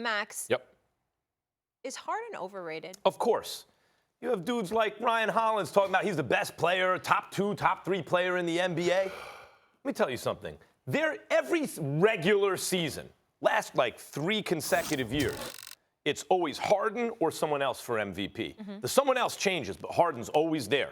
Max. Yep. Is Harden overrated? Of course. You have dudes like Ryan Hollins talking about he's the best player, top 2, top 3 player in the NBA. Let me tell you something. Every regular season, last like 3 consecutive years, it's always Harden or someone else for MVP. The someone else changes, but Harden's always there.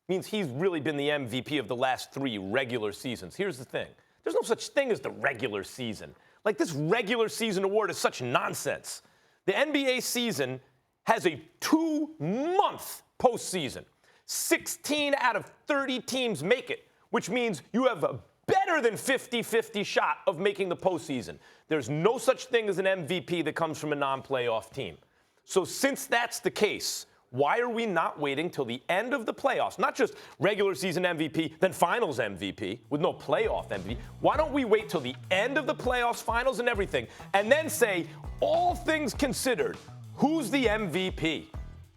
Means he's really been the MVP of the last 3 regular seasons. Here's the thing. There's no such thing as the regular season. Like, this regular season award is such nonsense. The NBA season has a 2-month postseason. 16 out of 30 teams make it, which means you have a better than 50-50 shot of making the postseason. There's no such thing as an MVP that comes from a non-playoff team. So since that's the case, why are we not waiting till the end of the playoffs? Not just regular season MVP, then finals MVP with no playoff MVP. Why don't we wait till the end of the playoffs, finals, and everything, and then say, all things considered, who's the MVP?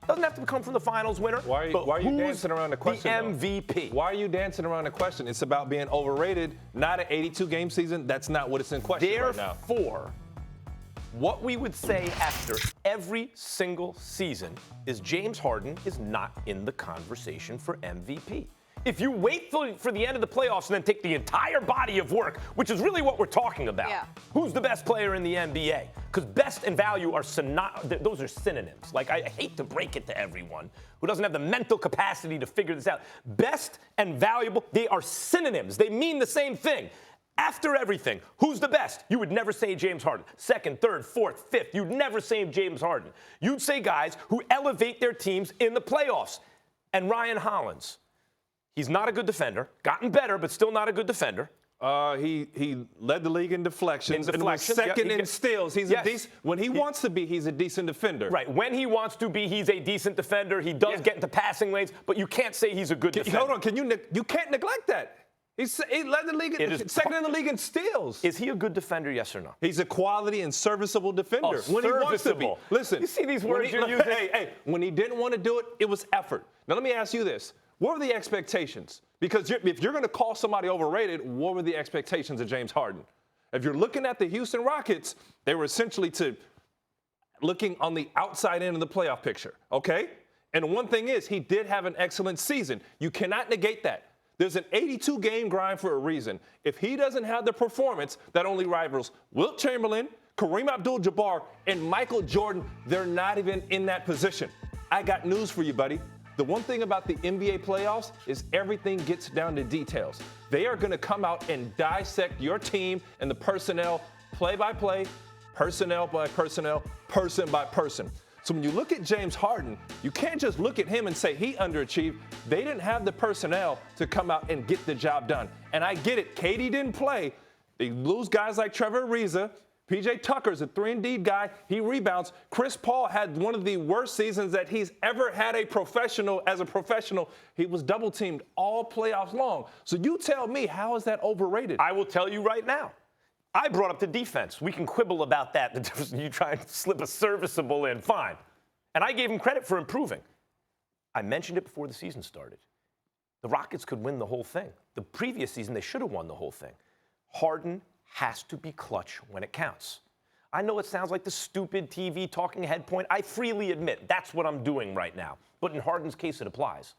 Doesn't have to come from the finals winner. Why are you dancing around the question? The MVP. Why are you dancing around the question? It's about being overrated, not an 82-game season. That's not what it's in question right now. Therefore, what we would say after every single season is James Harden is not in the conversation for MVP. If you wait for the end of the playoffs and then take the entire body of work, which is really what we're talking about, who's the best player in the NBA? Because best and value are those are synonyms. Like, I hate to break it to everyone who doesn't have the mental capacity to figure this out. Best and valuable, they are synonyms. They mean the same thing. After everything, who's the best? You would never say James Harden. Second, third, fourth, fifth. You'd never say James Harden. You'd say guys who elevate their teams in the playoffs. And Ryan Hollins, he's not a good defender. Gotten better, but still not a good defender. He led the league in deflections. And was second in steals. He's a decent. When he wants to be, he's a decent defender. Right. When he wants to be, he's a decent defender. He does get into passing lanes, but you can't say he's a good defender. Hold on. You can't neglect that. He led the league, second in the league in steals. Is he a good defender, yes or no? He's a quality and serviceable defender. When he wants to be. Listen. You see these words you're using? Hey, when he didn't want to do it, it was effort. Now, let me ask you this. What were the expectations? Because if you're going to call somebody overrated, what were the expectations of James Harden? If you're looking at the Houston Rockets, they were essentially looking on the outside end of the playoff picture, okay? And one thing is, he did have an excellent season. You cannot negate that. There's an 82-game grind for a reason. If he doesn't have the performance that only rivals Wilt Chamberlain, Kareem Abdul-Jabbar, and Michael Jordan, they're not even in that position. I got news for you, buddy. The one thing about the NBA playoffs is everything gets down to details. They are going to come out and dissect your team and the personnel play by play, personnel by personnel, person by person. So when you look at James Harden, you can't just look at him and say he underachieved. They didn't have the personnel to come out and get the job done. And I get it. KD didn't play. They lose guys like Trevor Ariza. PJ Tucker's a 3-and-D guy. He rebounds. Chris Paul had one of the worst seasons that he's ever had as a professional. He was double-teamed all playoffs long. So you tell me, how is that overrated? I will tell you right now. I brought up the defense. We can quibble about that. You try and slip a serviceable in, fine. And I gave him credit for improving. I mentioned it before the season started. The Rockets could win the whole thing. The previous season, they should have won the whole thing. Harden has to be clutch when it counts. I know it sounds like the stupid TV talking head point. I freely admit that's what I'm doing right now. But in Harden's case, it applies.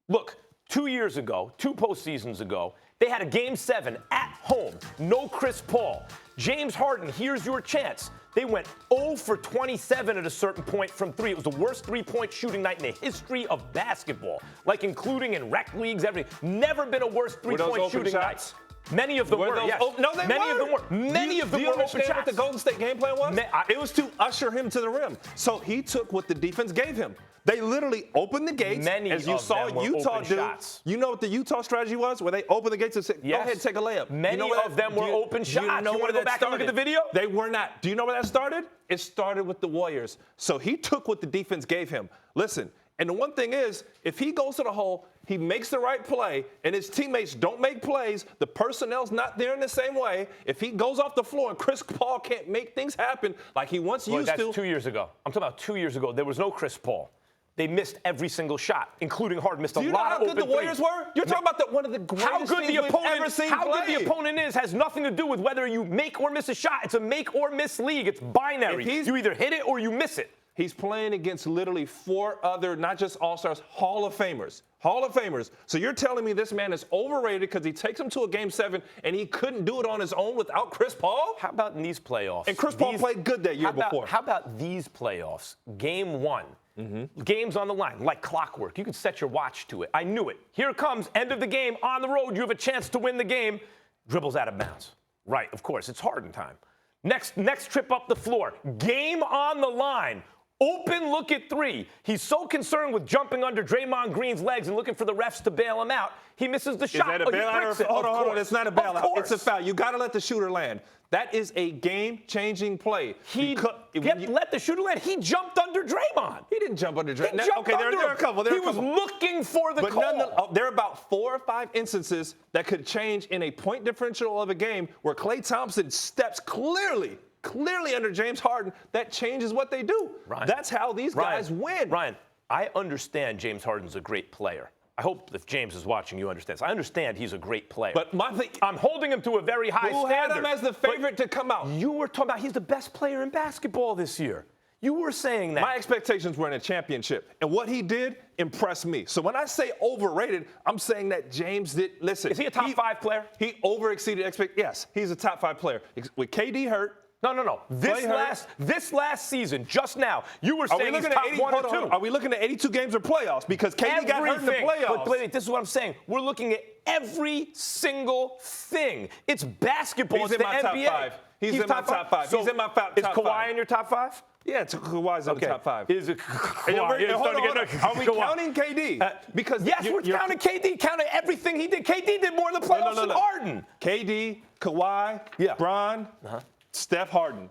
Look, 2 years ago, 2 postseasons ago, they had a Game 7 at home, no Chris Paul. James Harden, here's your chance. They went 0 for 27 at a certain point from 3. It was the worst three-point shooting night in the history of basketball, like including in rec leagues, everything. Never been a worse three-point shooting night. Many of them were, yes. No, they Many of them were. Many of them were open shots. Do you understand what the Golden State game plan was? It was to usher him to the rim. So he took what the defense gave him. They literally opened the gates, as you saw Utah do. You know what the Utah strategy was? Where they opened the gates and said, go ahead and take a layup. Many of them were open shots. You want to go back and look at the video? They were not. Do you know where that started? It started with the Warriors. So he took what the defense gave him. Listen, and the one thing is, if he goes to the hole, he makes the right play, and his teammates don't make plays, the personnel's not there in the same way. If he goes off the floor and Chris Paul can't make things happen like he once used to. That's 2 years ago. I'm talking about 2 years ago. There was no Chris Paul. They missed every single shot, including Harden missed a Do you know lot how of good the open Warriors threes. were? You're talking about one of the greatest How good teams we've ever seen how play. good the opponent is has nothing to do with whether you make or miss a shot. It's a make or miss league. It's binary. You either hit it or you miss it. He's playing against literally 4 other, not just All-Stars, Hall of Famers. Hall of Famers. So you're telling me this man is overrated because he takes him to a Game 7 and he couldn't do it on his own without Chris Paul? How about in these playoffs? And Chris Paul played good that year before. How about these playoffs? Game 1. Game's on the line, like clockwork. You can set your watch to it. I knew it. Here it comes, end of the game, on the road. You have a chance to win the game. Dribbles out of bounds. Right, of course, it's Harden time. Next trip up the floor. Game on the line. Open look at 3. He's so concerned with jumping under Draymond Green's legs and looking for the refs to bail him out. He misses the shot. Is that a bailout? Hold on. It's not a bailout. It's a foul. You got to let the shooter land. That is a game-changing play. Let the shooter land. He jumped under Draymond. He didn't jump under Draymond. Okay, there are a couple. He was looking for the call. There are about 4 or 5 instances that could change in a point differential of a game where Klay Thompson steps clearly under James Harden. That changes what they do. Ryan, that's how these guys win. Ryan, I understand James Harden's a great player. I hope if James is watching, you understand. I understand he's a great player. But I'm holding him to a very high standard. Who had him as the favorite to come out? You were talking about he's the best player in basketball this year. You were saying that. My expectations were in a championship, and what he did impressed me. So when I say overrated, I'm saying that James did. Listen, is he a top 5 player? He overexceeded expectations. Yes, he's a top 5 player. With KD hurt. No. This last season, just now, you were saying he's top 1 or 2. Are we looking at 82 games or playoffs? Because KD got hurt in the playoffs. But this is what I'm saying. We're looking at every single thing. It's basketball. He's it's in my top 5. He's in my top 5. He's in my top 5. Is Kawhi in your top 5? Yeah, Kawhi's in the top 5. Is it Kawhi? Are we counting KD? Because yes, we're counting KD. Counting everything he did. KD did more in the playoffs than Harden. KD, Kawhi, Bron, Steph, Harden.